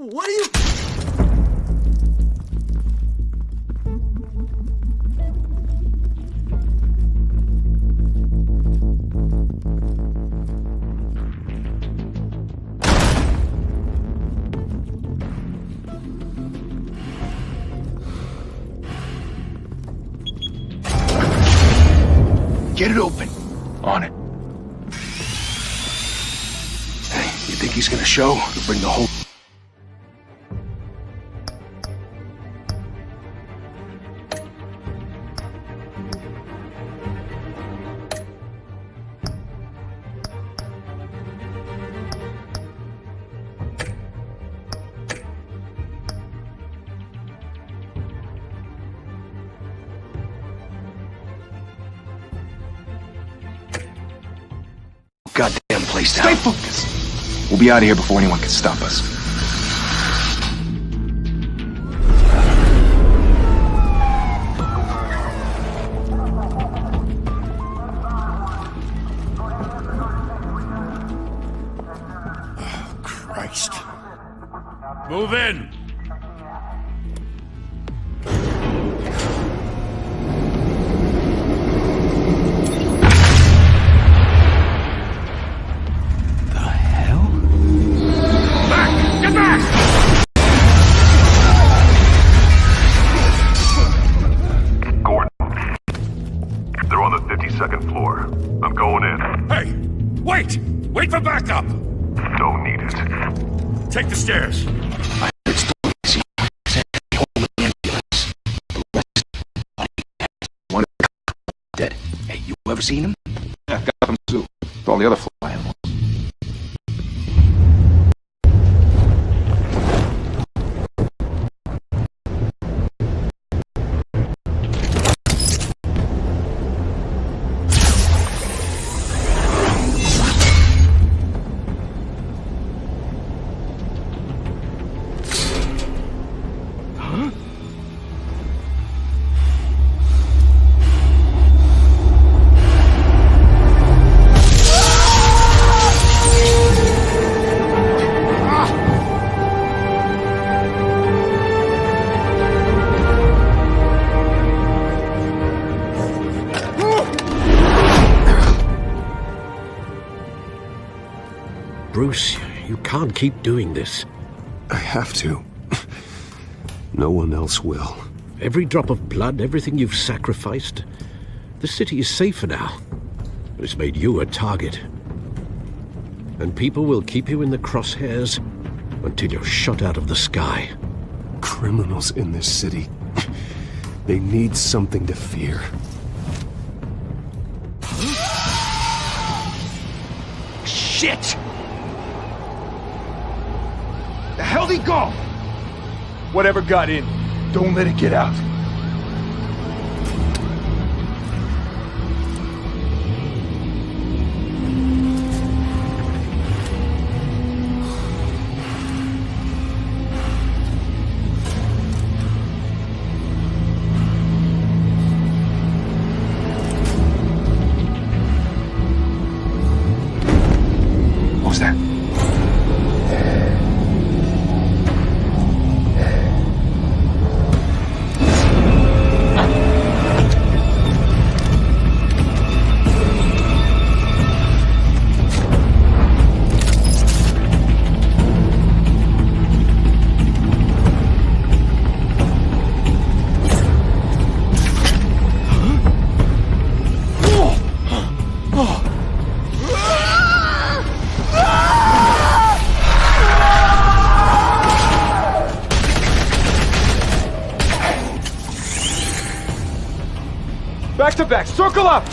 What are you... Get it open. On it. Hey, you think he's gonna show? He'll bring the whole... goddamn place down. Stay focused. We'll be out of here before anyone can stop us. Oh, Christ. Move in. Wait for backup! Don't need it. Take the stairs. It's too easy. Hold the ambulance. The rest one dead. Hey, you ever seen him? Yeah, got him too. With all the other fly animals. Bruce, you can't keep doing this. I have to. No one else will. Every drop of blood, everything you've sacrificed. The city is safer now, but it's made you a target. And people will keep you in the crosshairs until you're shot out of the sky. Criminals in this city. They need something to fear. Shit! The hell'd he go? Whatever got in, don't let it get out. What was that? Back to back, circle up!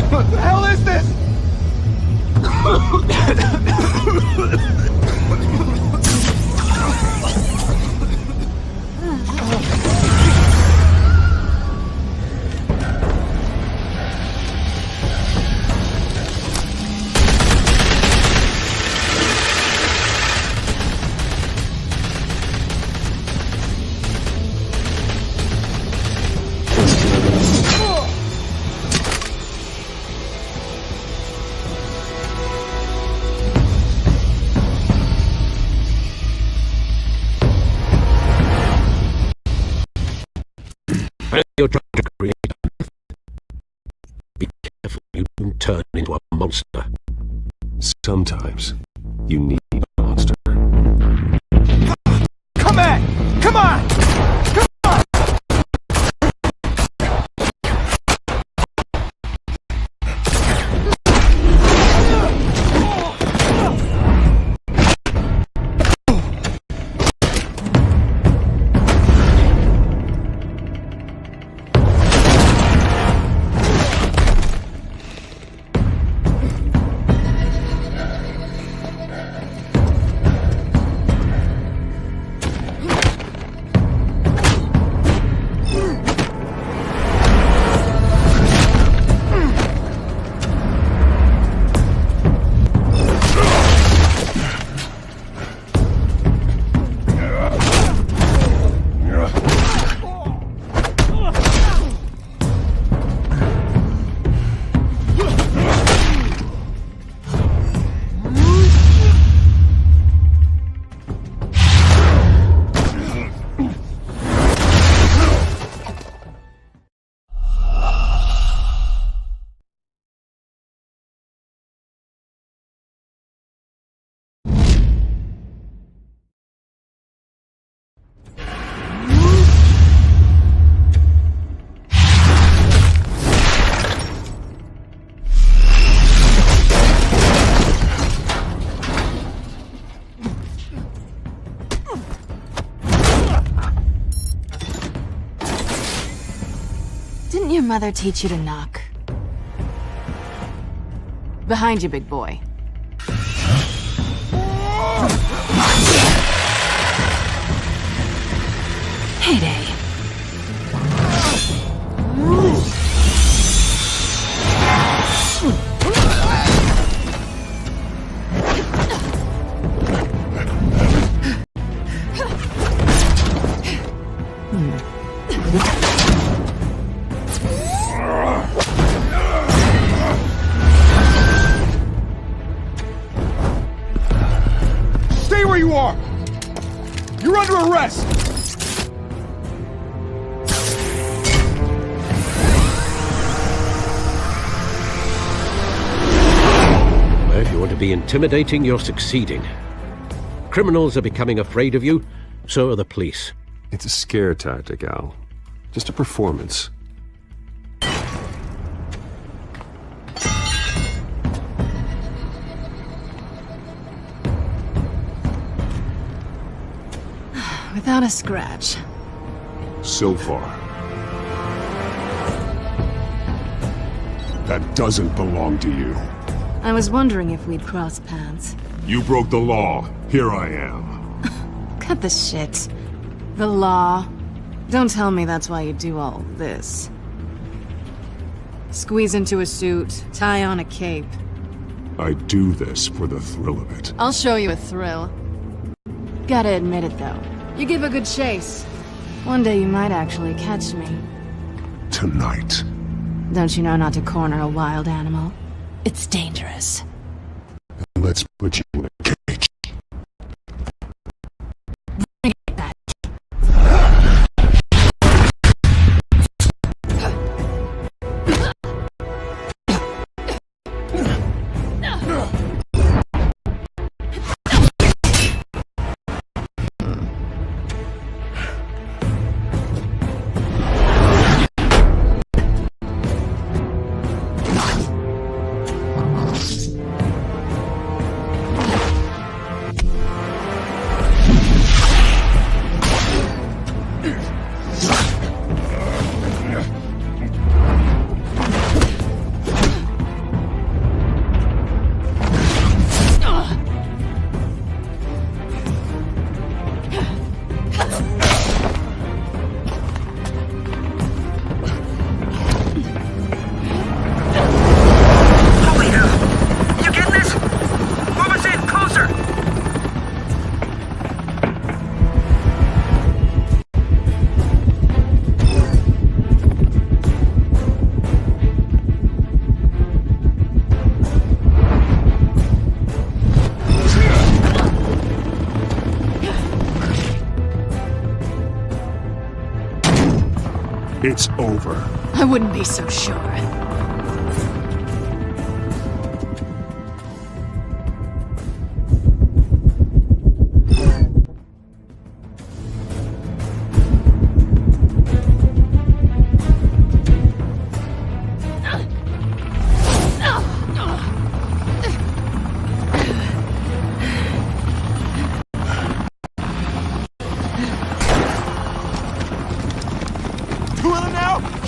What the hell is this? turn into a monster. Sometimes you need a monster. Come on! Come on! Didn't your mother teach you to knock? Behind you, big boy. Heyday. Stay where you are! You're under arrest! If you want to be intimidating, you're succeeding. Criminals are becoming afraid of you, so are the police. It's a scare tactic, Al. Just a performance. Without a scratch. So far. That doesn't belong to you. I was wondering if we'd cross paths. You broke the law. Here I am. Cut the shit. The law. Don't tell me that's why you do all this. Squeeze into a suit, tie on a cape. I do this for the thrill of it. I'll show you a thrill. Gotta admit it, though. You give a good chase. One day you might actually catch me. Tonight. Don't you know not to corner a wild animal? It's dangerous. Let's put you in a cage. Bring it back. It's over. I wouldn't be so sure.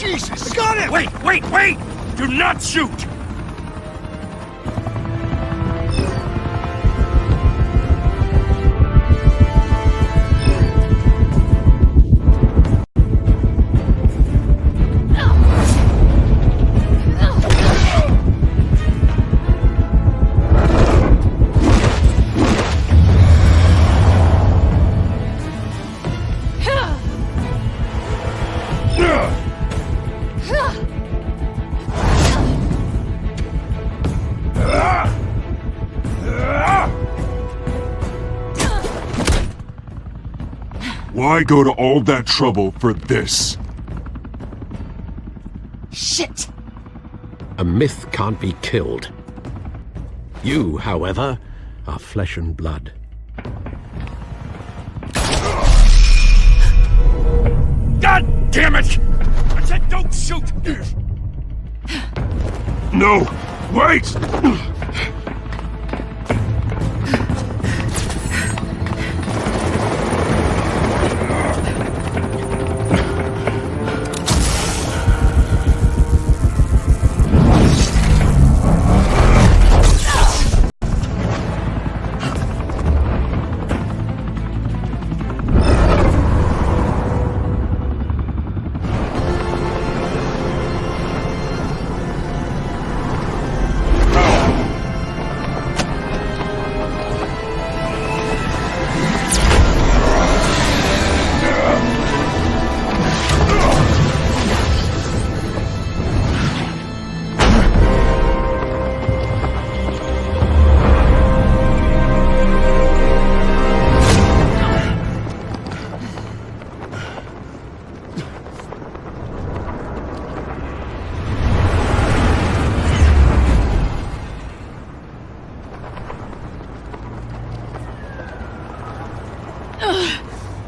Jesus! I got him! Wait! Do not shoot! Why go to all that trouble for this? Shit! A myth can't be killed. You, however, are flesh and blood. God damn it! I said don't shoot! No! Wait!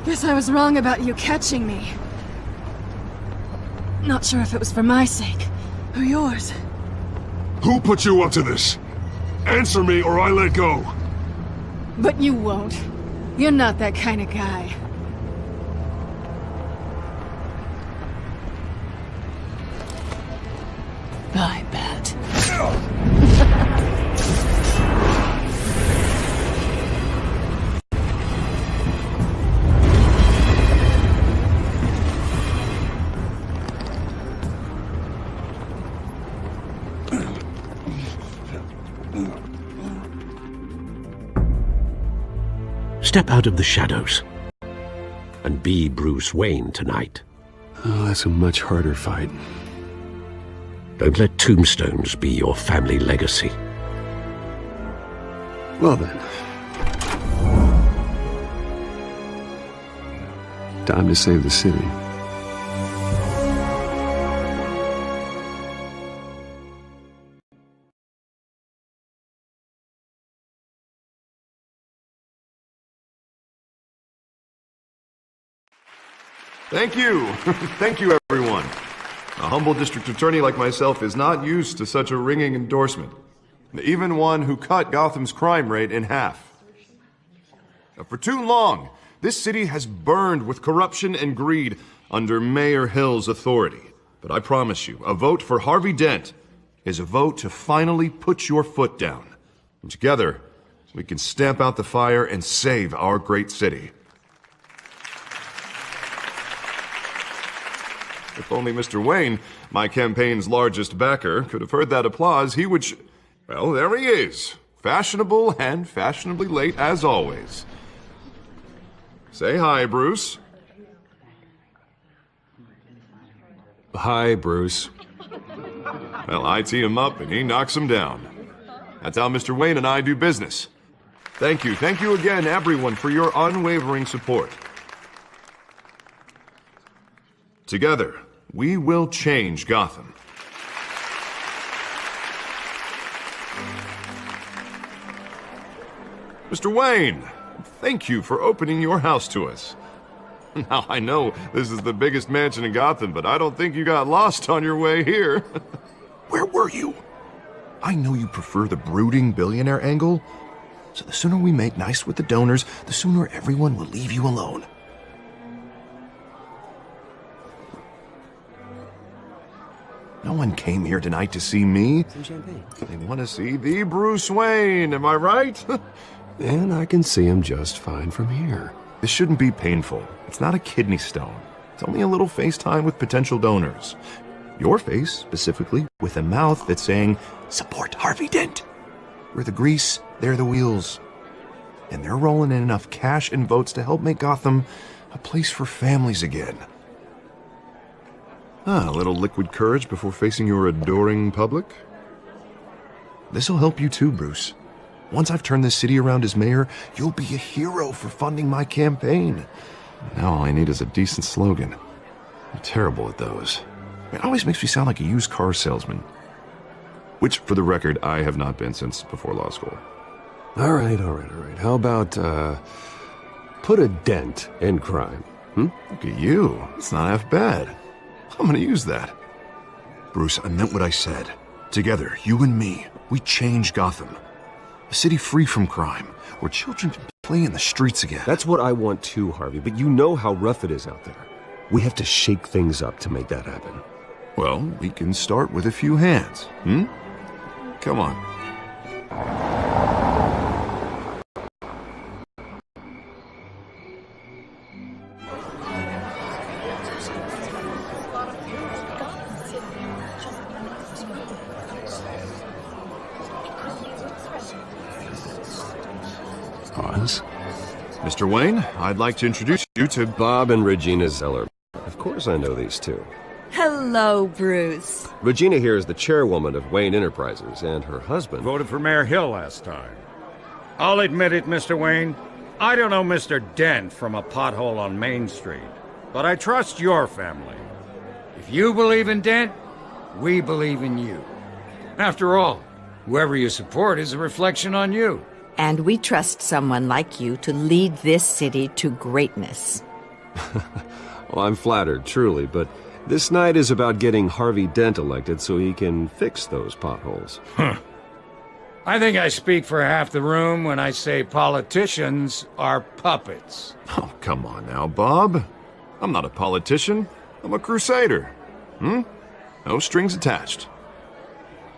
Guess I was wrong about you catching me. Not sure if it was for my sake, or yours. Who put you up to this? Answer me or I let go. But you won't. You're not that kind of guy. I bet. Step out of the shadows and be Bruce Wayne tonight. Oh, that's a much harder fight. Don't let tombstones be your family legacy. Well then. Time to save the city. Thank you. Thank you, everyone. A humble district attorney like myself is not used to such a ringing endorsement. Even one who cut Gotham's crime rate in half. For too long, this city has burned with corruption and greed under Mayor Hill's authority. But I promise you, a vote for Harvey Dent is a vote to finally put your foot down. And together, we can stamp out the fire and save our great city. If only Mr. Wayne, my campaign's largest backer, could have heard that applause, he would well, there he is. Fashionable and fashionably late as always. Say hi, Bruce. Hi, Bruce. Well, I tee him up and he knocks him down. That's how Mr. Wayne and I do business. Thank you again, everyone, for your unwavering support. Together, we will change Gotham. Mr. Wayne, thank you for opening your house to us. Now, I know this is the biggest mansion in Gotham, but I don't think you got lost on your way here. Where were you? I know you prefer the brooding billionaire angle, so the sooner we make nice with the donors, the sooner everyone will leave you alone. No one came here tonight to see me. Some champagne. They want to see the Bruce Wayne, am I right? And I can see him just fine from here. This shouldn't be painful. It's not a kidney stone. It's only a little FaceTime with potential donors. Your face, specifically, with a mouth that's saying, support Harvey Dent. We're the grease, they're the wheels. And they're rolling in enough cash and votes to help make Gotham a place for families again. A little liquid courage before facing your adoring public. This'll help you too, Bruce. Once I've turned this city around as mayor, you'll be a hero for funding my campaign. Now all I need is a decent slogan. I'm terrible at those. It always makes me sound like a used car salesman. Which, for the record, I have not been since before law school. All right. How about, put a dent in crime? Look at you. It's not half bad. I'm gonna use that. Bruce, I meant what I said. Together, you and me, we change Gotham. A city free from crime, where children can play in the streets again. That's what I want too, Harvey, but you know how rough it is out there. We have to shake things up to make that happen. Well, we can start with a few hands, Come on. Pause. Mr. Wayne, I'd like to introduce you to Bob and Regina Zeller. Of course I know these two. Hello, Bruce. Regina here is the chairwoman of Wayne Enterprises, and her husband... Voted for Mayor Hill last time. I'll admit it, Mr. Wayne. I don't know Mr. Dent from a pothole on Main Street, but I trust your family. If you believe in Dent, we believe in you. After all, whoever you support is a reflection on you. And we trust someone like you to lead this city to greatness. Well, I'm flattered, truly, but this night is about getting Harvey Dent elected so he can fix those potholes. I think I speak for half the room when I say politicians are puppets. Oh, come on now, Bob. I'm not a politician. I'm a crusader. No strings attached.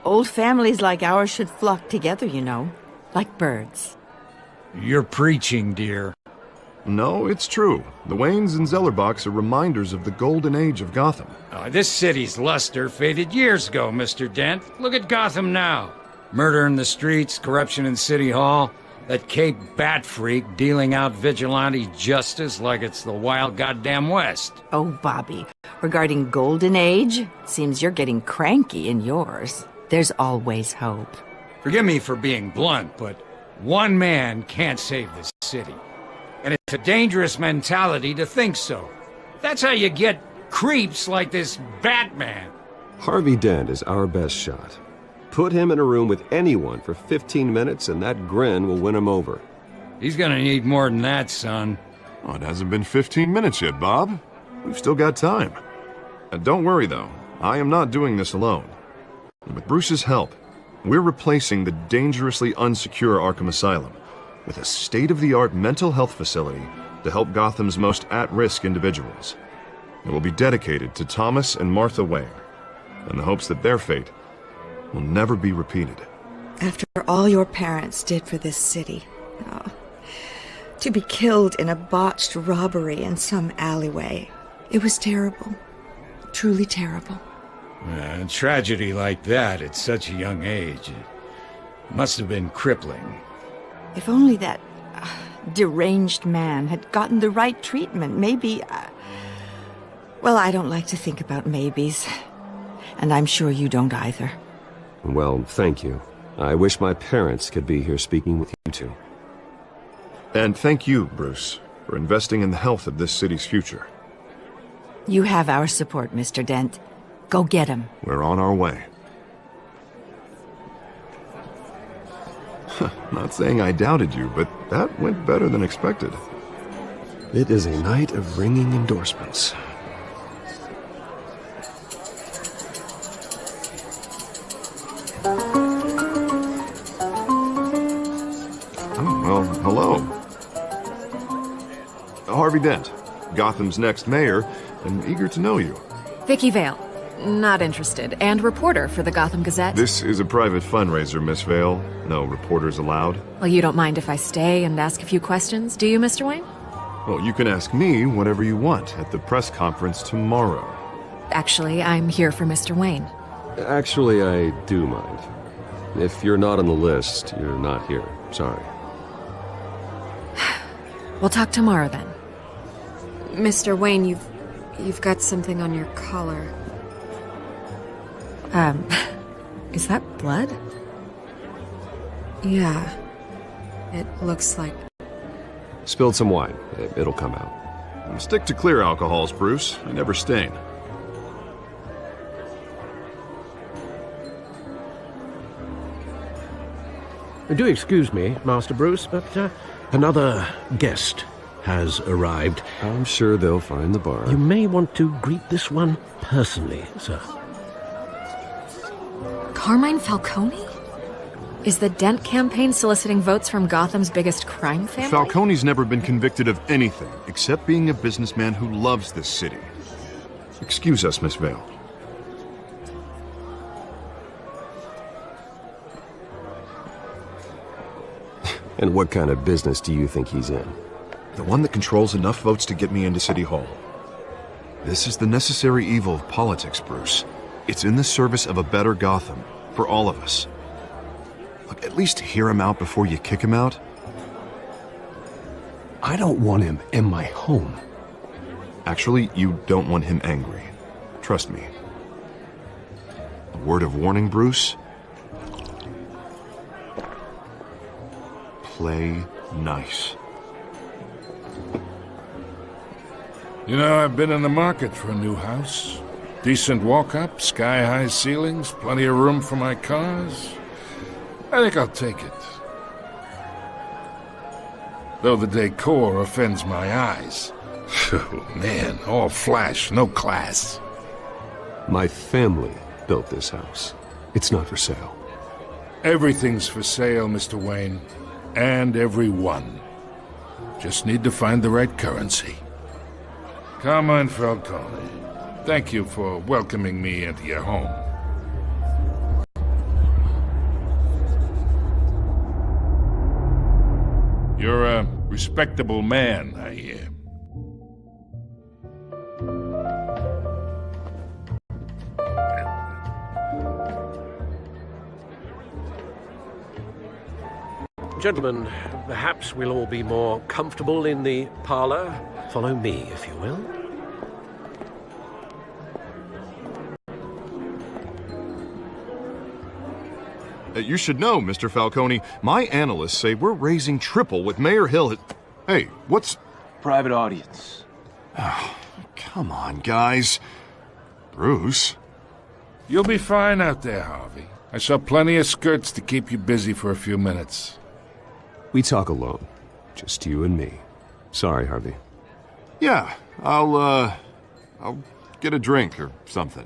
Old families like ours should flock together, you know, like birds. You're preaching, dear. No, it's true. The Waynes and Zellerbachs are reminders of the golden age of Gotham. This city's luster faded years ago, Mr. Dent. Look at Gotham now. Murder in the streets, corruption in City Hall, that Cape Bat freak dealing out vigilante justice like it's the wild goddamn West. Oh, Bobby, regarding Golden Age, seems you're getting cranky in yours. There's always hope. Forgive me for being blunt, but one man can't save this city. And it's a dangerous mentality to think so. That's how you get creeps like this Batman. Harvey Dent is our best shot. Put him in a room with anyone for 15 minutes and that grin will win him over. He's gonna need more than that, son. Oh, it hasn't been 15 minutes yet, Bob. We've still got time. Don't worry, though. I am not doing this alone. With Bruce's help, we're replacing the dangerously unsecure Arkham Asylum with a state-of-the-art mental health facility to help Gotham's most at-risk individuals. It will be dedicated to Thomas and Martha Wayne, in the hopes that their fate will never be repeated. After all your parents did for this city, to be killed in a botched robbery in some alleyway, it was terrible. Truly terrible. A tragedy like that at such a young age, it must have been crippling. If only that deranged man had gotten the right treatment, maybe... Well, I don't like to think about maybes. And I'm sure you don't either. Well, thank you. I wish my parents could be here speaking with you two. And thank you, Bruce, for investing in the health of this city's future. You have our support, Mr. Dent. Go get him. We're on our way. Not saying I doubted you, but that went better than expected. It is a night of ringing endorsements. Oh, well, hello. Harvey Dent, Gotham's next mayor, and eager to know you. Vicky Vale. Not interested. And reporter for the Gotham Gazette. This is a private fundraiser, Miss Vale. No reporters allowed. Well, you don't mind if I stay and ask a few questions, do you, Mr. Wayne? Well, you can ask me whatever you want at the press conference tomorrow. Actually, I'm here for Mr. Wayne. Actually, I do mind. If you're not on the list, you're not here. Sorry. We'll talk tomorrow then. Mr. Wayne, you've got something on your collar. Is that blood? Yeah. It looks like... Spilled some wine. It'll come out. Stick to clear alcohols, Bruce. They never stain. Do excuse me, Master Bruce, but another guest has arrived. I'm sure they'll find the bar. You may want to greet this one personally, sir. Carmine Falcone? Is the Dent campaign soliciting votes from Gotham's biggest crime family? Falcone's never been convicted of anything except being a businessman who loves this city. Excuse us, Miss Vale. And what kind of business do you think he's in? The one that controls enough votes to get me into City Hall. This is the necessary evil of politics, Bruce. It's in the service of a better Gotham, for all of us. Look, at least hear him out before you kick him out. I don't want him in my home. Actually, you don't want him angry. Trust me. A word of warning, Bruce. Play nice. You know, I've been in the market for a new house. Decent walk-up, sky-high ceilings, plenty of room for my cars. I think I'll take it. Though the decor offends my eyes. Oh, man, all flash, no class. My family built this house. It's not for sale. Everything's for sale, Mr. Wayne. And everyone. Just need to find the right currency. Carmine Falcone, thank you for welcoming me into your home. You're a respectable man, I hear. Gentlemen, perhaps we'll all be more comfortable in the parlor. Follow me, if you will. You should know, Mr. Falcone, my analysts say we're raising triple what Mayor Hill had... Hey, what's... Private audience. Oh, come on, guys. Bruce? You'll be fine out there, Harvey. I saw plenty of skirts to keep you busy for a few minutes. We talk alone. Just you and me. Sorry, Harvey. Yeah, I'll get a drink or something.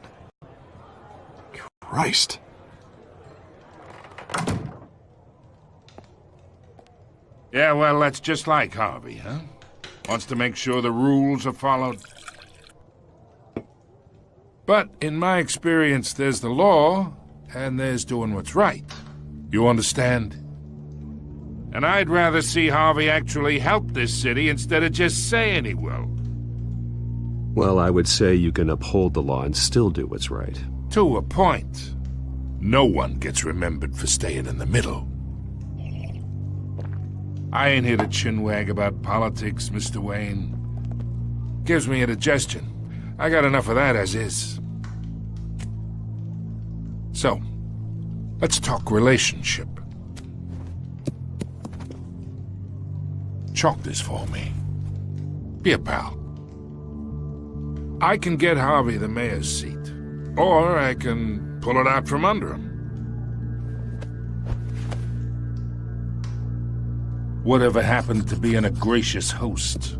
Christ. Yeah, well, that's just like Harvey, huh? Wants to make sure the rules are followed. But in my experience, there's the law, and there's doing what's right. You understand? And I'd rather see Harvey actually help this city instead of just saying he will. Well, I would say you can uphold the law and still do what's right. To a point. No one gets remembered for staying in the middle. I ain't here to chinwag about politics, Mr. Wayne. Gives me indigestion. I got enough of that as is. So, let's talk relationship. Chalk this for me. Be a pal. I can get Harvey the mayor's seat, or I can pull it out from under him. Whatever happened to being a gracious host?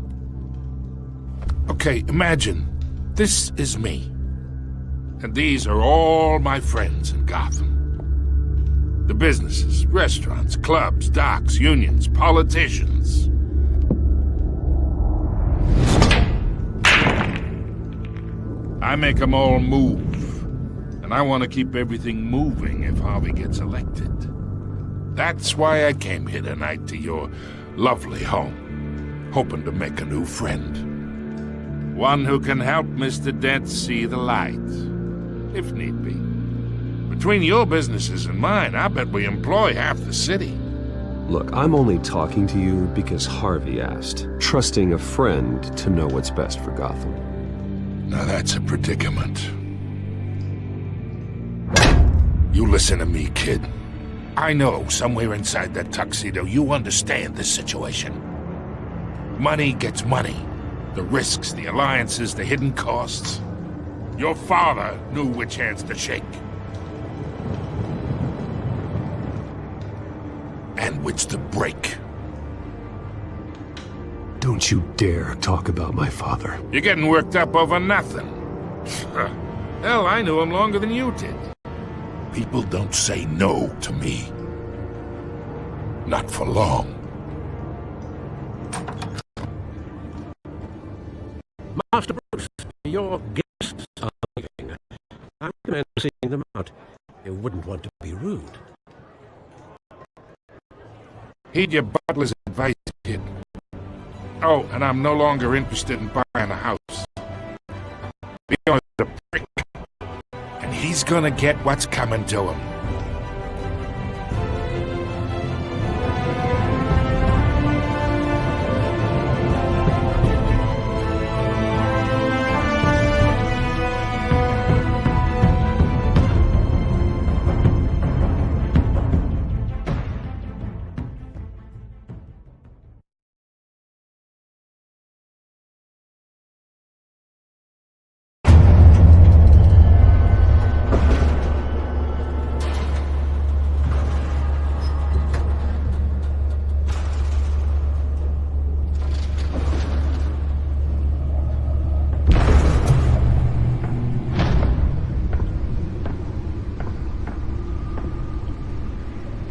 Okay, imagine, this is me. And these are all my friends in Gotham. The businesses, restaurants, clubs, docks, unions, politicians. I make them all move. And I want to keep everything moving if Harvey gets elected. That's why I came here tonight to your lovely home, hoping to make a new friend. One who can help Mr. Dent see the light, if need be. Between your businesses and mine, I bet we employ half the city. Look, I'm only talking to you because Harvey asked, trusting a friend to know what's best for Gotham. Now that's a predicament. You listen to me, kid. I know somewhere inside that tuxedo you understand this situation. Money gets money. The risks, the alliances, the hidden costs. Your father knew which hands to shake. And which to break. Don't you dare talk about my father. You're getting worked up over nothing. Hell, I knew him longer than you did. People don't say no to me. Not for long. Master Bruce, your guests are leaving. I recommend seeing them out. You wouldn't want to be rude. Heed your butler's advice, kid. Oh, and I'm no longer interested in buying a house. Leon's a prick. And he's gonna get what's coming to him.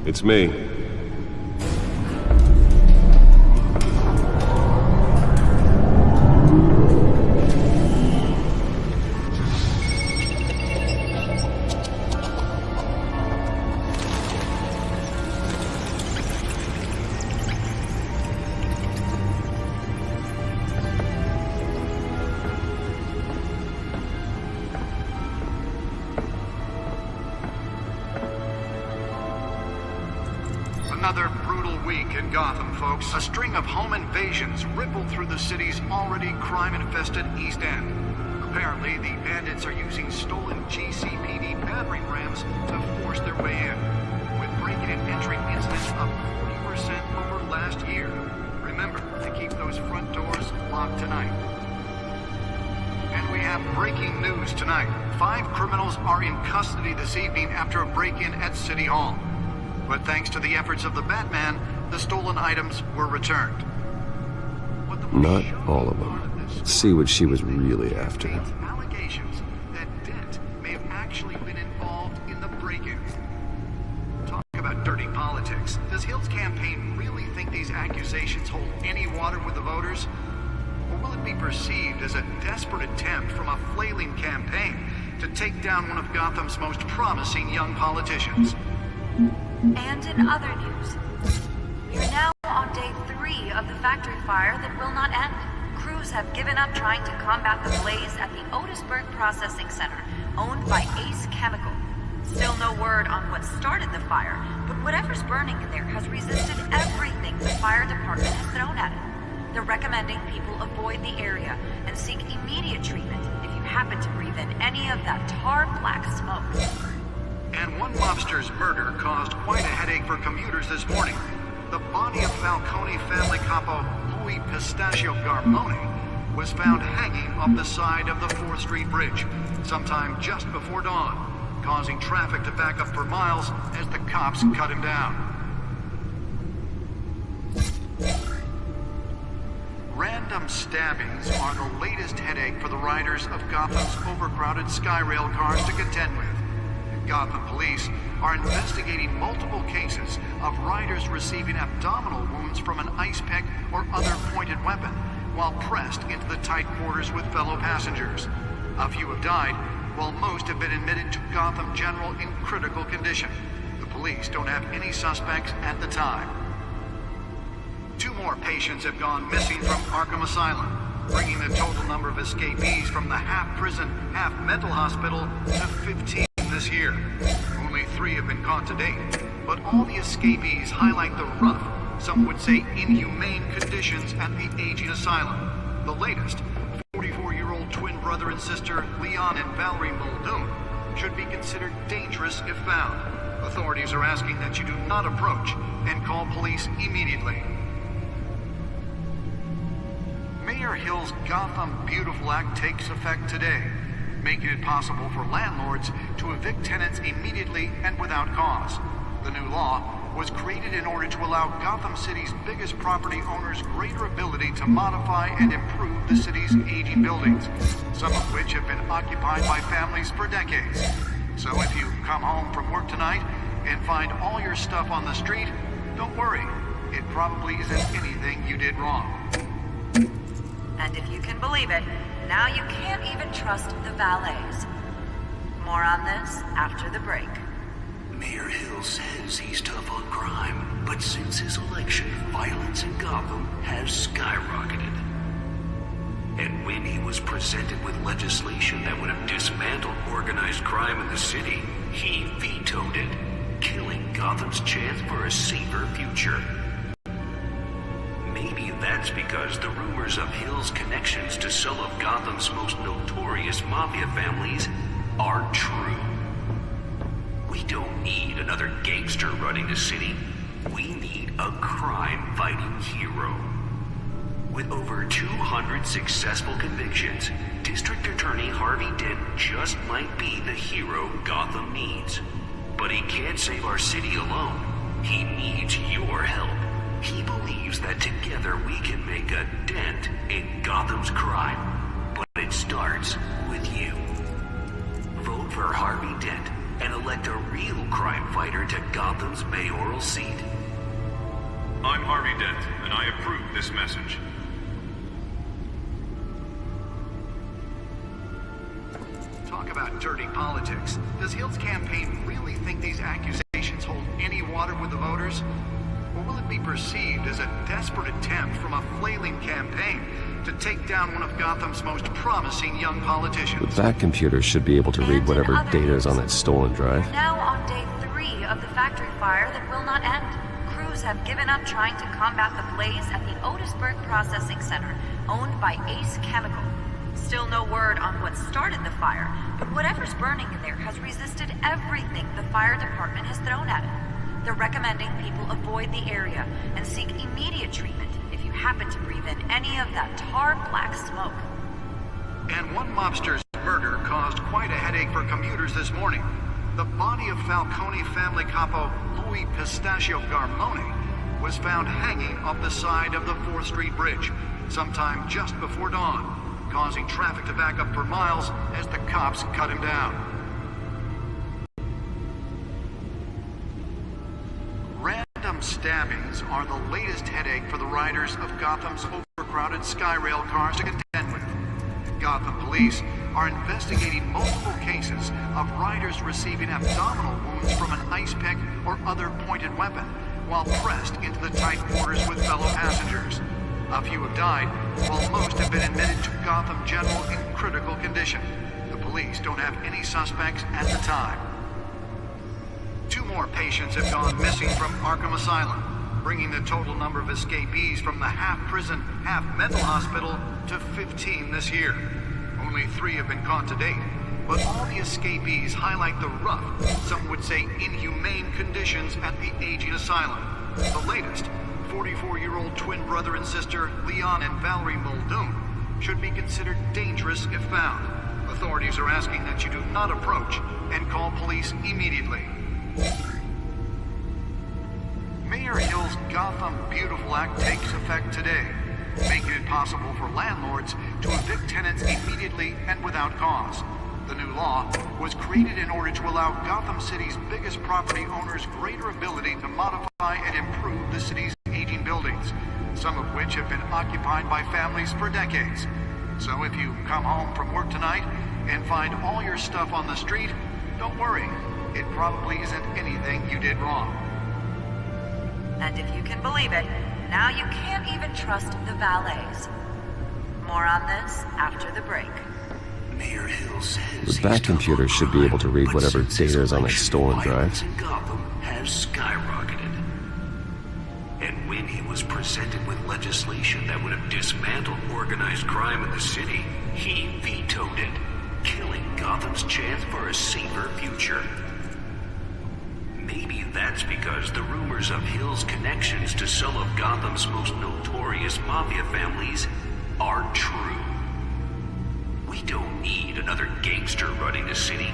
It's me. Another brutal week in Gotham, folks. A string of home invasions rippled through the city's already crime-infested East End. Apparently, the bandits are using stolen GCPD battering rams to force their way in, with break-in and entry incidents up 40% over last year. Remember to keep those front doors locked tonight. And we have breaking news tonight. 5 criminals are in custody this evening after a break-in at City Hall. But thanks to the efforts of the Batman, the stolen items were returned. Not all of them. See what she was really after. Allegations that Dent may have actually been involved in the break-in. Talk about dirty politics. Does Hill's campaign really think these accusations hold any water with the voters? Or will it be perceived as a desperate attempt from a flailing campaign to take down one of Gotham's most promising young politicians? And in other news, we're now on day 3 of the factory fire that will not end. Crews have given up trying to combat the blaze at the Otisburg Processing Center, owned by Ace Chemical. Still no word on what started the fire, but whatever's burning in there has resisted everything the fire department has thrown at it. They're recommending people avoid the area and seek immediate treatment if you happen to breathe in any of that tar black smoke. And one mobster's murder caused quite a headache for commuters this morning. The body of Falcone family capo Louis Pistachio Garmone was found hanging off the side of the 4th Street Bridge sometime just before dawn, causing traffic to back up for miles as the cops cut him down. Random stabbings are the latest headache for the riders of Gotham's overcrowded Skyrail cars to contend with. Gotham police are investigating multiple cases of riders receiving abdominal wounds from an ice pick or other pointed weapon while pressed into the tight quarters with fellow passengers. A few have died, while most have been admitted to Gotham General in critical condition. The police don't have any suspects at the time. 2 more patients have gone missing from Arkham Asylum, bringing the total number of escapees from the half-prison, half-mental hospital to 15 this year. Only 3 have been caught to date, but all the escapees highlight the rough, some would say inhumane conditions at the aging asylum. The latest, 44-year-old twin brother and sister Leon and Valerie Muldoon, should be considered dangerous if found. Authorities are asking that you do not approach and call police immediately. Mayor Hill's Gotham Beautiful Act takes effect today, making it possible for landlords to evict tenants immediately and without cause. The new law was created in order to allow Gotham City's biggest property owners greater ability to modify and improve the city's aging buildings, some of which have been occupied by families for decades. So if you come home from work tonight and find all your stuff on the street, don't worry. It probably isn't anything you did wrong. And if you can believe it, now you can't even trust the valets. More on this after the break. Mayor Hill says he's tough on crime, but since his election, violence in Gotham has skyrocketed. And when he was presented with legislation that would have dismantled organized crime in the city, he vetoed it, killing Gotham's chance for a safer future. Maybe that's because the rumors of Hill's connections to some of Gotham's most notorious mafia families are true. We don't need another gangster running the city. We need a crime-fighting hero. With over 200 successful convictions, District Attorney Harvey Dent just might be the hero Gotham needs. But he can't save our city alone. He needs your help. He believes that together we can make a dent in Gotham's crime. But it starts with you. Vote for Harvey Dent and elect a real crime fighter to Gotham's mayoral seat. I'm Harvey Dent, and I approve this message. Talk about dirty politics. Does Hill's campaign really think these accusations hold any water with the voters? Or will it be perceived as a desperate attempt from a flailing campaign to take down one of Gotham's most promising young politicians? That computer should be able to read whatever data is on that stolen drive. We're now on day 3 of the factory fire that will not end. Crews have given up trying to combat the blaze at the Otisburg Processing Center, owned by Ace Chemical. Still no word on what started the fire, but whatever's burning in there has resisted everything the fire department has thrown at it. They're recommending people avoid the area and seek immediate treatment if you happen to breathe in any of that tar black smoke. And one mobster's murder caused quite a headache for commuters this morning. The body of Falcone family capo Louis Pistachio Garmone was found hanging off the side of the 4th Street Bridge sometime just before dawn, causing traffic to back up for miles as the cops cut him down. Random stabbings are the latest headache for the riders of Gotham's overcrowded Skyrail cars to contend with. Gotham police are investigating multiple cases of riders receiving abdominal wounds from an ice pick or other pointed weapon while pressed into the tight quarters with fellow passengers. A few have died, while most have been admitted to Gotham General in critical condition. The police don't have any suspects at the time. 2 more patients have gone missing from Arkham Asylum, bringing the total number of escapees from the half-prison, half-mental hospital to 15 this year. Only 3 have been caught to date, but all the escapees highlight the rough, some would say inhumane conditions at the aging asylum. The latest, 44-year-old twin brother and sister Leon and Valerie Muldoon, should be considered dangerous if found. Authorities are asking that you do not approach and call police immediately. Mayor Hill's Gotham Beautiful Act takes effect today, making it possible for landlords to evict tenants immediately and without cause. The new law was created in order to allow Gotham City's biggest property owners greater ability to modify and improve the city's aging buildings, some of which have been occupied by families for decades. So if you come home from work tonight and find all your stuff on the street, don't worry. It probably isn't anything you did wrong. And if you can believe it, now you can't even trust the valets. More on this after the break. Mayor Hill says The back computer should be able to read whatever data is on that stolen drive. in Gotham has skyrocketed. And when he was presented with legislation that would have dismantled organized crime in the city, he vetoed it, killing Gotham's chance for a safer future. Maybe that's because the rumors of Hill's connections to some of Gotham's most notorious mafia families are true. We don't need another gangster running the city.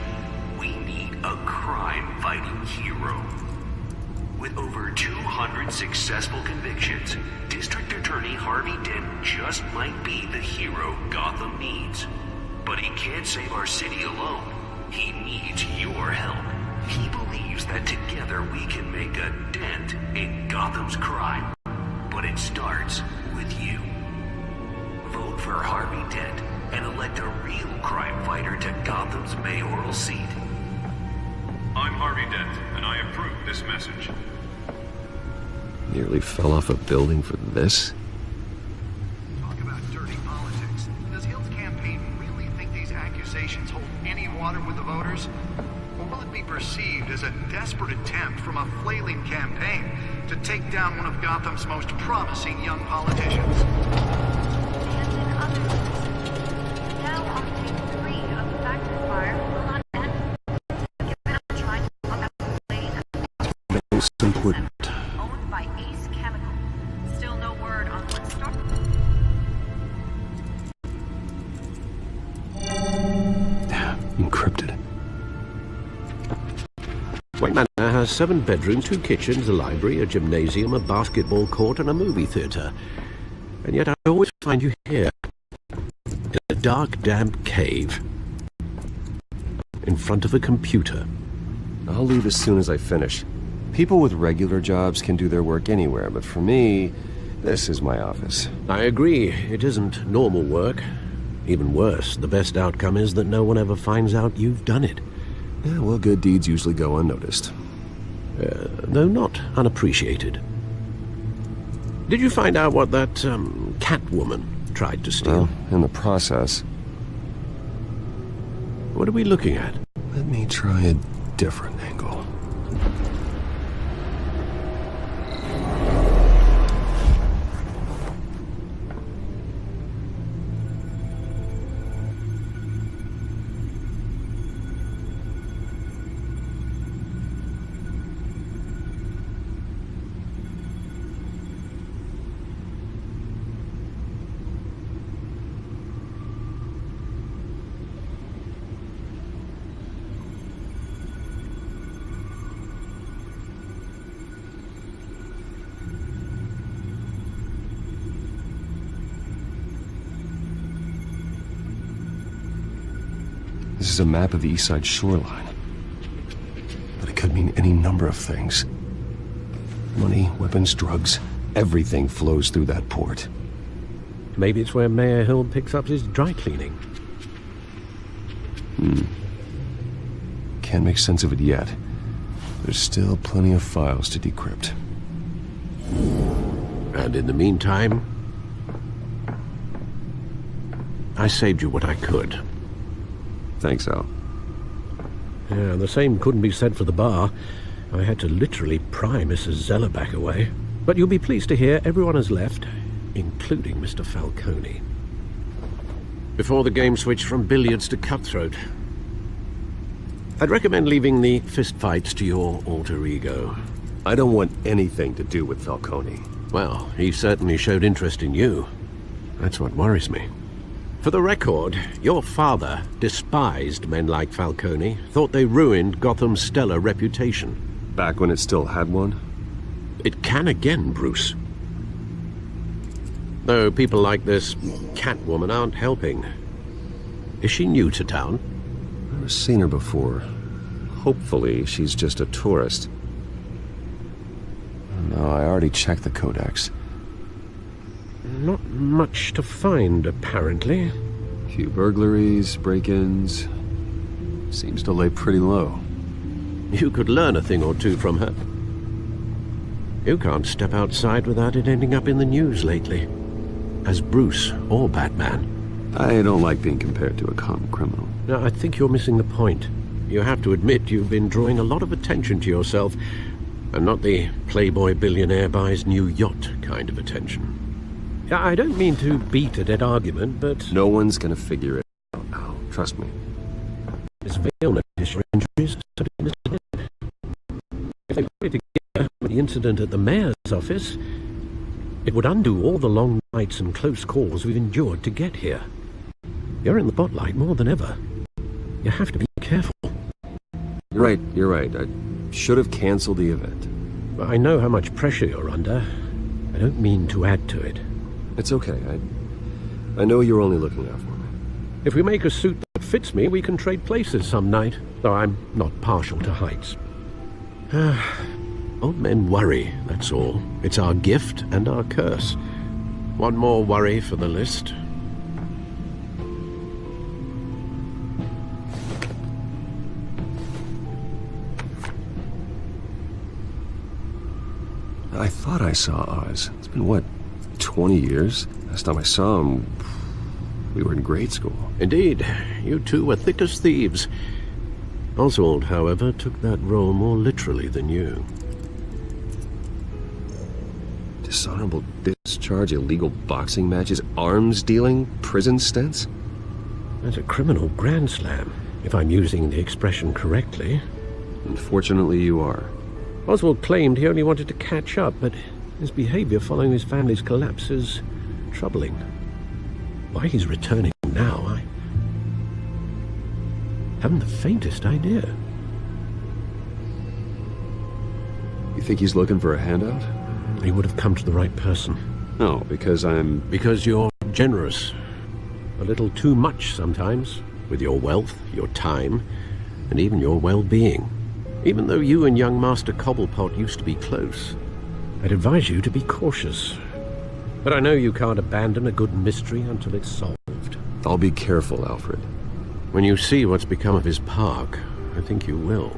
We need a crime-fighting hero. With over 200 successful convictions, District Attorney Harvey Dent just might be the hero Gotham needs. But he can't save our city alone. He needs your help. He believes that together we can make a dent in Gotham's crime. But it starts with you. Vote for Harvey Dent and elect a real crime fighter to Gotham's mayoral seat. I'm Harvey Dent, and I approve this message. Nearly fell off a building for this? Talk about dirty politics. Does Hill's campaign really think these accusations hold any water with the voters? Or will it be perceived as a desperate attempt from a flailing campaign to take down one of Gotham's most promising young politicians? And in other news, now on day 3 of the factory fire will not end. Given up trying to combat the blaze Most important. owned by Ace Chemical. Still no word on what started. Encrypted. Wayne Manor has 7 bedrooms, 2 kitchens, a library, a gymnasium, a basketball court, and a movie theatre. And yet I always find you here, in a dark, damp cave, in front of a computer. I'll leave as soon as I finish. People with regular jobs can do their work anywhere, but for me, this is my office. I agree, it isn't normal work. Even worse, the best outcome is that no one ever finds out you've done it. Yeah, well, good deeds usually go unnoticed. Though not unappreciated. Did you find out what that, Catwoman tried to steal? Well, in the process. What are we looking at? Let me try a different angle. This is a map of the east side shoreline. But it could mean any number of things. Money, weapons, drugs, everything flows through that port. Maybe it's where Mayor Hill picks up his dry cleaning. Can't make sense of it yet. There's still plenty of files to decrypt. And in the meantime, I saved you what I could. Thanks, Al. Yeah, the same couldn't be said for the bar. I had to literally pry Mrs. Zellerback away. But you'll be pleased to hear everyone has left, including Mr. Falcone. Before the game switched from billiards to cutthroat. I'd recommend leaving the fistfights to your alter ego. I don't want anything to do with Falcone. Well, he certainly showed interest in you. That's what worries me. For the record, your father despised men like Falcone, thought they ruined Gotham's stellar reputation. Back when it still had one? It can again, Bruce. Though people like this Catwoman aren't helping. Is she new to town? I've never seen her before. Hopefully, she's just a tourist. No, I already checked the codex. Not much to find, apparently. Few burglaries, break-ins. Seems to lay pretty low. You could learn a thing or two from her. You can't step outside without it ending up in the news lately. As Bruce or Batman. I don't like being compared to a common criminal. No, I think you're missing the point. You have to admit you've been drawing a lot of attention to yourself, and not the playboy billionaire buys new yacht kind of attention. I don't mean to beat a dead argument, but... No one's gonna figure it out now. Trust me. Miss Vale noticed your injuries, so did Mr. Dead. If they put it together with the incident at the mayor's office, it would undo all the long nights and close calls we've endured to get here. You're in the spotlight more than ever. You have to be careful. You're right. I should have canceled the event. I know how much pressure you're under. I don't mean to add to it. It's okay. I know you're only looking out for me. If we make a suit that fits me, we can trade places some night, though I'm not partial to heights. Old men worry, that's all. It's our gift and our curse. One more worry for the list. I thought I saw Oz. It's been, what, 20 years? Last time I saw him, we were in grade school. Indeed. You two were thick as thieves. Oswald, however, took that role more literally than you. Dishonorable discharge, illegal boxing matches, arms dealing, prison stints? That's a criminal grand slam, if I'm using the expression correctly. Unfortunately, you are. Oswald claimed he only wanted to catch up, but his behavior following his family's collapse is troubling. Why he's returning now, I haven't the faintest idea. You think he's looking for a handout? He would have come to the right person. No, because Because you're generous. A little too much sometimes, with your wealth, your time, and even your well-being. Even though you and young Master Cobblepot used to be close, I'd advise you to be cautious. But I know you can't abandon a good mystery until it's solved. I'll be careful, Alfred. When you see what's become of his park, I think you will.